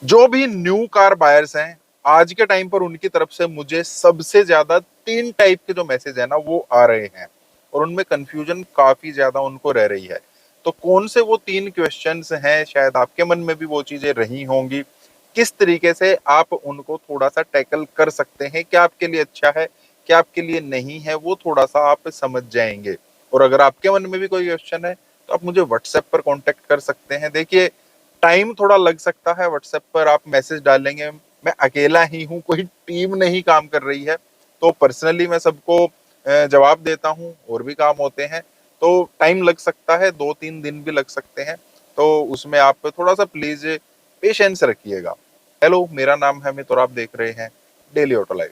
जो भी new car buyers हैं, आज के टाइम पर उनकी तरफ से मुझे सबसे ज्यादा 3 टाइप के जो मैसेज है ना वो आ रहे हैं, और उनमें कंफ्यूजन काफी ज्यादा उनको रह रही है। तो कौन से वो 3 क्वेश्चंस हैं, शायद आपके मन में भी वो चीजें रही होंगी। किस तरीके से आप उनको थोड़ा सा टैकल कर सकते हैं, क्या आपके लिए अच्छा है, क्या आपके लिए नहीं है, वो थोड़ा सा आप समझ जाएंगे। और अगर आपके मन में भी कोई क्वेश्चन है तो आप मुझे व्हाट्सएप पर कांटेक्ट कर सकते हैं। देखिए, टाइम थोड़ा लग सकता है, व्हाट्सएप पर आप मैसेज डालेंगे, मैं अकेला ही हूँ, कोई टीम नहीं काम कर रही है, तो पर्सनली मैं सबको जवाब देता हूँ, और भी काम होते हैं, तो टाइम लग सकता है, 2-3 दिन भी लग सकते हैं। तो उसमें आप थोड़ा सा प्लीज पेशेंस रखिएगा। हेलो, मेरा नाम है अमित और आप देख रहे हैं डेली ऑटो लाइफ।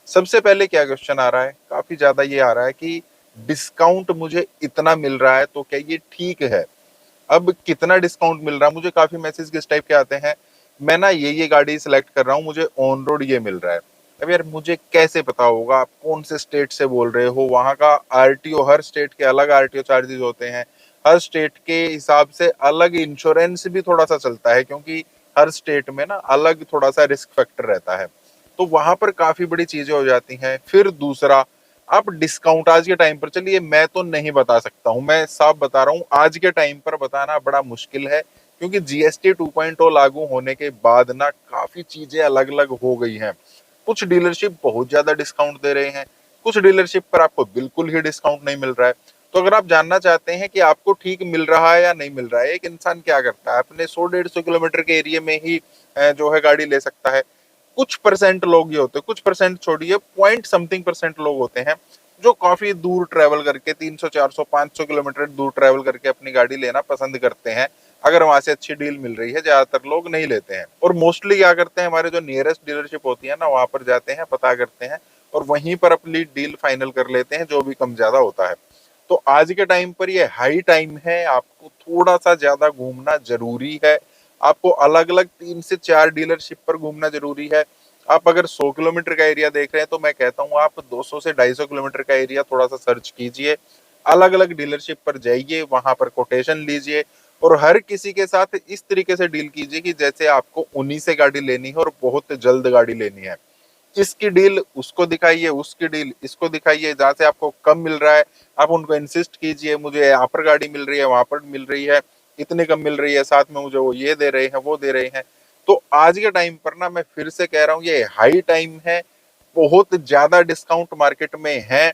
सबसे पहले क्या क्वेश्चन आ रहा है, काफी ज्यादा ये आ रहा है कि डिस्काउंट मुझे इतना मिल रहा है तो क्या ये ठीक है। अब कितना डिस्काउंट मिल रहा है, मुझे काफी मैसेज किस टाइप के आते हैं, मैं ना ये गाड़ी सिलेक्ट कर रहा हूँ, मुझे ऑन रोड ये मिल रहा है। अब यार मुझे कैसे पता होगा आप कौन से स्टेट से बोल रहे हो, वहां का आरटीओ, हर स्टेट के अलग आरटीओ चार्जेस होते हैं, हर स्टेट के हिसाब से अलग इंश्योरेंस भी थोड़ा सा चलता है, क्योंकि हर स्टेट में ना अलग थोड़ा सा रिस्क फैक्टर रहता है, तो वहां पर काफी बड़ी चीजें हो जाती हैं। फिर दूसरा, आप डिस्काउंट आज के टाइम पर, चलिए मैं तो नहीं बता सकता हूं, मैं साफ बता रहा हूं, आज के टाइम पर बताना बड़ा मुश्किल है, क्योंकि जीएसटी 2.0 लागू होने के बाद ना काफी चीजें अलग अलग हो गई हैं। कुछ डीलरशिप बहुत ज्यादा डिस्काउंट दे रहे हैं, कुछ डीलरशिप पर आपको बिल्कुल ही डिस्काउंट नहीं मिल रहा है। तो अगर आप जानना चाहते हैं कि आपको ठीक मिल रहा है या नहीं मिल रहा है, एक इंसान क्या करता है, अपने 100-150 किलोमीटर के एरिया में ही जो है गाड़ी ले सकता है। कुछ परसेंट लोग ये होते हैं, कुछ परसेंट छोड़िए, पॉइंट समथिंग परसेंट लोग होते हैं जो काफी दूर ट्रेवल करके 300, 400, 500 किलोमीटर दूर ट्रेवल करके अपनी गाड़ी लेना पसंद करते हैं, अगर वहां से अच्छी डील मिल रही है। ज्यादातर लोग नहीं लेते हैं, और मोस्टली क्या करते हैं, हमारे जो नियरेस्ट डीलरशिप होती है ना वहां पर जाते हैं, पता करते हैं, और वहीं पर अपनी डील फाइनल कर लेते हैं, जो भी कम ज्यादा होता है। तो आज के टाइम पर ये हाई टाइम है, आपको थोड़ा सा ज्यादा घूमना जरूरी है, आपको अलग अलग 3 से 4 डीलरशिप पर घूमना जरूरी है। आप अगर 100 किलोमीटर का एरिया देख रहे हैं तो मैं कहता हूँ आप 200 से 250 किलोमीटर का एरिया थोड़ा सा सर्च कीजिए, अलग अलग डीलरशिप पर जाइए, वहां पर कोटेशन लीजिए, और हर किसी के साथ इस तरीके से डील कीजिए कि जैसे आपको उन्हीं से गाड़ी लेनी है और बहुत जल्द गाड़ी लेनी है। इसकी डील उसको दिखाइए, उसकी डील इसको दिखाइए, जहां से आपको कम मिल रहा है आप उनको इंसिस्ट कीजिए, मुझे यहाँ पर गाड़ी मिल रही है, वहां पर मिल रही है, इतने कम मिल रही है, साथ में मुझे वो ये दे रहे हैं, वो दे रहे हैं। तो आज के टाइम पर ना मैं फिर से कह रहा हूँ, ये हाई टाइम है, बहुत ज्यादा डिस्काउंट मार्केट में है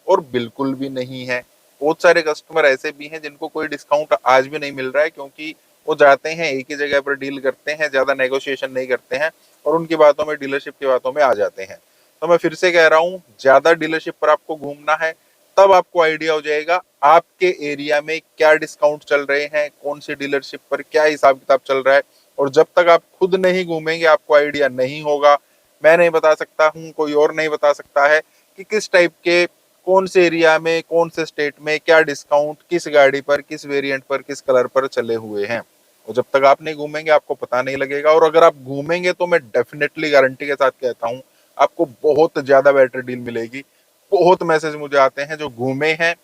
और बिल्कुल भी नहीं है। बहुत सारे कस्टमर ऐसे भी हैं जिनको कोई डिस्काउंट आज भी नहीं मिल रहा है, क्योंकि वो जाते हैं एक ही जगह पर डील करते हैं, ज्यादा नेगोशिएशन नहीं करते हैं, और उनकी बातों में, डीलरशिप की बातों में आ जाते हैं। तो मैं फिर से कह रहा हूँ, ज्यादा डीलरशिप पर आपको घूमना है, तब आपको आइडिया हो जाएगा आपके एरिया में क्या डिस्काउंट चल रहे हैं, कौन सी डीलरशिप पर क्या हिसाब किताब चल रहा है। और जब तक आप खुद नहीं घूमेंगे आपको आइडिया नहीं होगा। मैं नहीं बता सकता हूँ, कोई और नहीं बता सकता है कि किस टाइप के, कौन से एरिया में, कौन से स्टेट में क्या डिस्काउंट किस गाड़ी पर, किस वेरिएंट पर, किस कलर पर चले हुए हैं। और जब तक आप नहीं घूमेंगे आपको पता नहीं लगेगा, और अगर आप घूमेंगे तो मैं डेफिनेटली गारंटी के साथ कहता हूँ आपको बहुत ज्यादा बेटर डील मिलेगी। बहुत मैसेज मुझे आते हैं जो घूमे हैं,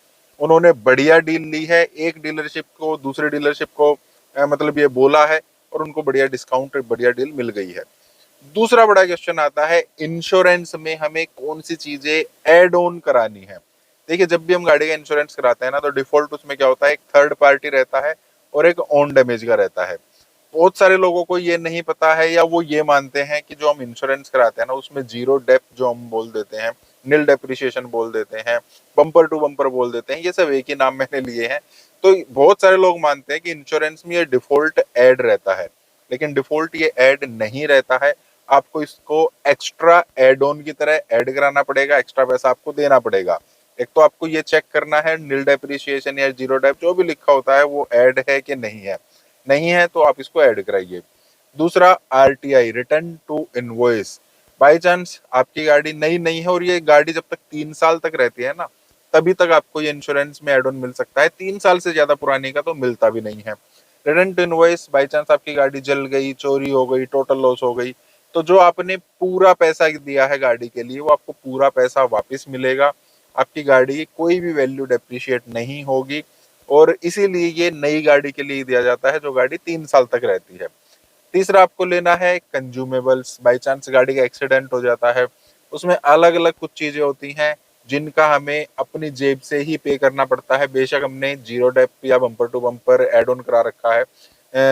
उन्होंने बढ़िया डील ली है, एक डीलरशिप को दूसरे डीलरशिप को मतलब ये बोला है, और उनको बढ़िया डिस्काउंट, बढ़िया डील मिल गई है। दूसरा बड़ा क्वेश्चन आता है, इंश्योरेंस में हमें कौन सी चीजें ऐड ऑन करानी है। देखिए, जब भी हम गाड़ी का इंश्योरेंस कराते हैं ना, तो डिफॉल्ट उसमें क्या होता है, एक थर्ड पार्टी रहता है और एक ओन डैमेज का रहता है। बहुत सारे लोगों को ये नहीं पता है, या वो ये मानते हैं कि जो हम इंश्योरेंस कराते हैं ना उसमें जीरो डेप्थ जो हम बोल देते हैं, नील डेप्रिसिएशन बोल देते हैं, बम्पर टू बम्पर बोल देते हैं, ये सब एक ही नाम मैंने लिए हैं। तो बहुत सारे लोग मानते हैं कि इंश्योरेंस में ये डिफॉल्ट ऐड रहता है, लेकिन डिफॉल्ट ये ऐड नहीं रहता है। आपको इसको एक्स्ट्रा एड ऑन की तरह ऐड कराना पड़ेगा, एक्स्ट्रा पैसा आपको देना पड़ेगा। एक तो आपको ये चेक करना है नील डेप्रिसिएशन या जीरो डेप जो भी लिखा होता है वो ऐड है कि नहीं है, नहीं है तो आप इसको ऐड कराइए। दूसरा, RTI, return to invoice. By chance आपकी गाड़ी नई नहीं है, और ये गाड़ी जब तक 3 साल तक रहती है ना, तभी तक आपको ये इंश्योरेंस में एड ऑन मिल सकता है, 3 साल से ज्यादा पुरानी का तो मिलता भी नहीं है। Return to invoice, by chance आपकी गाड़ी जल गई, चोरी हो गई, टोटल लॉस हो गई, तो जो आपने पूरा पैसा दिया है गाड़ी के लिए वो आपको पूरा पैसा वापस मिलेगा। आपकी गाड़ी की कोई भी वैल्यू डेप्रिशिएट नहीं होगी, और इसीलिए ये नई गाड़ी के लिए दिया जाता है जो गाड़ी 3 साल तक रहती है। तीसरा आपको लेना है कंज्यूमेबल्स। बाई चांस गाड़ी का एक्सीडेंट हो जाता है, उसमें अलग अलग कुछ चीजें होती हैं जिनका हमें अपनी जेब से ही पे करना पड़ता है। बेशक हमने जीरो डेप या bumper to bumper add on करा रखा है,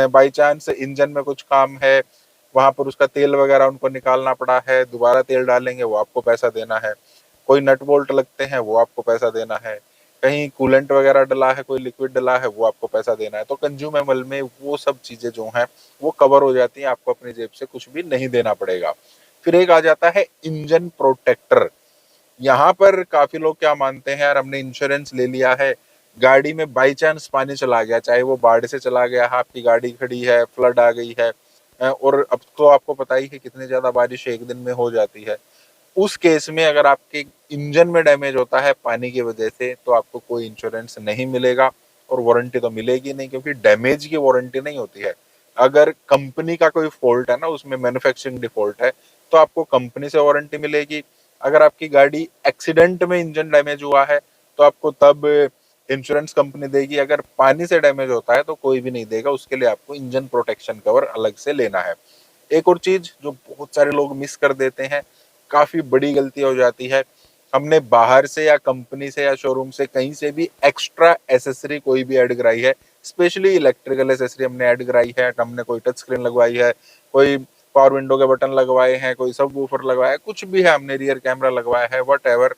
बाई चांस इंजन में कुछ काम है, वहां पर उसका तेल वगैरह उनको निकालना पड़ा है, दोबारा तेल डालेंगे वो आपको पैसा देना है। कोई नट बोल्ट लगते हैं वो आपको पैसा देना है। कहीं कूलेंट वगैरह डला है, कोई लिक्विड डला है, वो आपको पैसा देना है। तो कंज्यूमेबल में वो सब चीजें जो हैं वो कवर हो जाती हैं, आपको अपनी जेब से कुछ भी नहीं देना पड़ेगा। फिर एक आ जाता है इंजन प्रोटेक्टर। यहाँ पर काफी लोग क्या मानते हैं, यार हमने इंश्योरेंस ले लिया है, गाड़ी में बाई चांस पानी चला गया, चाहे वो बाढ़ से चला गया है, आपकी गाड़ी खड़ी है, फ्लड आ गई है, और अब तो आपको पता ही है कितनी ज्यादा बारिश एक दिन में हो जाती है। उस केस में अगर आपके इंजन में डैमेज होता है पानी की वजह से, तो आपको कोई इंश्योरेंस नहीं मिलेगा और वारंटी तो मिलेगी नहीं, क्योंकि डैमेज की वारंटी नहीं होती है। अगर कंपनी का कोई फॉल्ट है ना, उसमें मैन्युफैक्चरिंग डिफॉल्ट है, तो आपको कंपनी से वारंटी मिलेगी। अगर आपकी गाड़ी एक्सीडेंट में इंजन डैमेज हुआ है तो आपको तब इंश्योरेंस कंपनी देगी। अगर पानी से डैमेज होता है तो कोई भी नहीं देगा, उसके लिए आपको इंजन प्रोटेक्शन कवर अलग से लेना है। एक और चीज जो बहुत सारे लोग मिस कर देते हैं, काफी बड़ी गलती हो जाती है, हमने बाहर से या कंपनी से या शोरूम से कहीं से भी एक्स्ट्रा एसेसरी कोई भी ऐड कराई है, स्पेशली इलेक्ट्रिकल एसेसरी हमने ऐड कराई है, हमने कोई टच स्क्रीन लगवाई है, कोई पावर विंडो के बटन लगवाए हैं, कोई सब वूफर लगवाया है, कुछ भी है, हमने रियर कैमरा लगवाया है, वट एवर,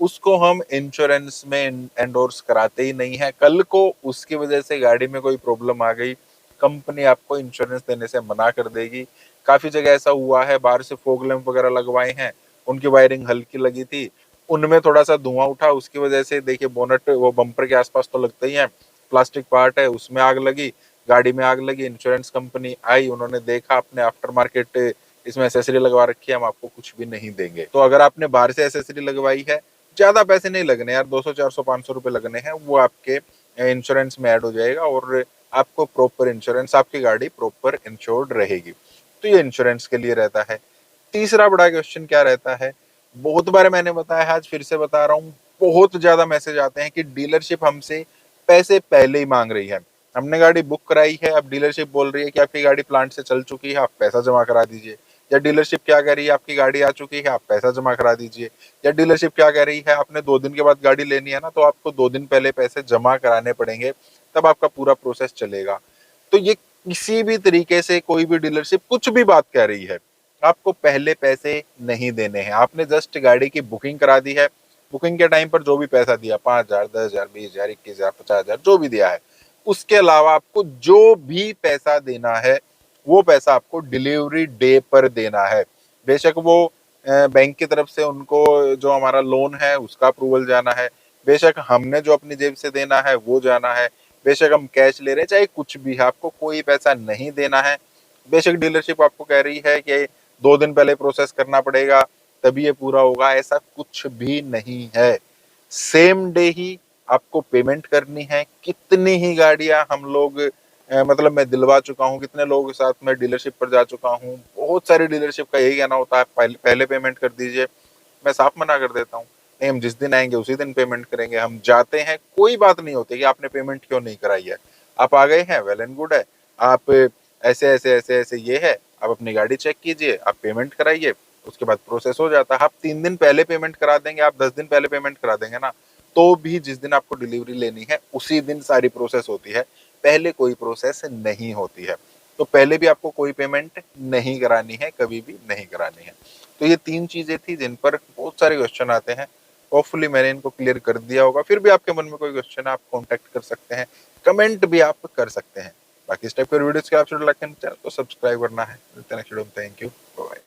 उसको हम इंश्योरेंस में एंडोर्स कराते ही नहीं है। कल को उसकी वजह से गाड़ी में कोई प्रॉब्लम आ गई, कंपनी आपको इंश्योरेंस देने से मना कर देगी। काफी जगह ऐसा हुआ है, बाहर से फॉग लैंप वगैरह लगवाए हैं, उनकी वायरिंग हल्की लगी थी, उनमें थोड़ा सा धुआं उठा, उसकी वजह से देखिए बोनट वो बम्पर के आसपास तो लगते ही है, प्लास्टिक पार्ट है, उसमें आग लगी, गाड़ी में आग लगी, इंश्योरेंस कंपनी आई, उन्होंने देखा आपने आफ्टर मार्केट इसमें एसेसरी लगवा रखी है, हम आपको कुछ भी नहीं देंगे। तो अगर आपने बाहर से एसेसरी लगवाई है, ज्यादा पैसे नहीं लगने यार, 200 400 500 रुपए लगने हैं, वो आपके इंश्योरेंस में ऐड हो जाएगा और आपको प्रॉपर इंश्योरेंस, आपकी गाड़ी प्रॉपर इंश्योर्ड रहेगी। तो ये इंश्योरेंस के लिए रहता है। तीसरा बड़ा क्वेश्चन क्या रहता है, बहुत बार मैंने बताया, आज फिर से बता रहा हूँ, बहुत ज्यादा मैसेज आते हैं कि डीलरशिप हमसे पैसे पहले ही मांग रही है। हमने गाड़ी बुक कराई है, अब डीलरशिप बोल रही है कि आपकी गाड़ी प्लांट से चल चुकी है, आप पैसा जमा करा दीजिए। या डीलरशिप क्या कह रही है, आपकी गाड़ी आ चुकी है, आप पैसा जमा करा दीजिए। या डीलरशिप क्या कह रही है, आपने 2 दिन के बाद गाड़ी लेनी है ना, तो आपको 2 दिन पहले पैसे जमा कराने पड़ेंगे, तब आपका पूरा प्रोसेस चलेगा। तो ये किसी भी तरीके से कोई भी डीलरशिप कुछ भी बात कह रही है, आपको पहले पैसे नहीं देने हैं। आपने जस्ट गाड़ी की बुकिंग करा दी है, बुकिंग के टाइम पर जो भी पैसा दिया, 5,000 10,000 20,000 21,000 50,000 जो भी दिया है, उसके अलावा आपको जो भी पैसा देना है वो पैसा आपको डिलीवरी डे पर देना है। बेशक वो बैंक की तरफ से उनको जो हमारा लोन है उसका अप्रूवल जाना है, बेशक हमने जो अपनी जेब से देना है वो जाना है, बेशक हम कैश ले रहे हैं, चाहे कुछ भी है, आपको कोई पैसा नहीं देना है। बेशक डीलरशिप आपको कह रही है कि 2 दिन पहले प्रोसेस करना पड़ेगा तभी ये पूरा होगा, ऐसा कुछ भी नहीं है। सेम डे ही आपको पेमेंट करनी है। कितनी ही गाड़ियां हम लोग मतलब मैं दिलवा चुका हूँ, कितने लोगों के साथ मैं डीलरशिप पर जा चुका हूँ, बहुत सारी डीलरशिप का यही कहना होता है पहले पेमेंट कर दीजिए। मैं साफ मना कर देता हूँ, नहीं, हम जिस दिन आएंगे उसी दिन पेमेंट करेंगे। हम जाते हैं, कोई बात नहीं होती कि आपने पेमेंट क्यों नहीं कराई है, आप आ गए हैं, वेल एंड गुड है, आप ऐसे ऐसे ऐसे ऐसे ये है, आप अपनी गाड़ी चेक कीजिए, आप पेमेंट कराइए, उसके बाद प्रोसेस हो जाता है। आप 3 दिन पहले पेमेंट करा देंगे, आप 10 दिन पहले पेमेंट करा देंगे ना, तो भी जिस दिन आपको डिलीवरी लेनी है उसी दिन सारी प्रोसेस होती है, पहले कोई प्रोसेस नहीं होती है। तो पहले भी आपको कोई पेमेंट नहीं करानी है, कभी भी नहीं करानी है। तो ये 3 चीजें थी जिन पर बहुत सारे क्वेश्चन आते हैं, होपफुली मैंने इनको क्लियर कर दिया होगा। फिर भी आपके मन में कोई क्वेश्चन है, आप कॉन्टेक्ट कर सकते हैं, कमेंट भी आप कर सकते हैं। बाकी इस टाइप के वीडियोस के आप चैनल को सब्सक्राइब करना है। Thank you, bye.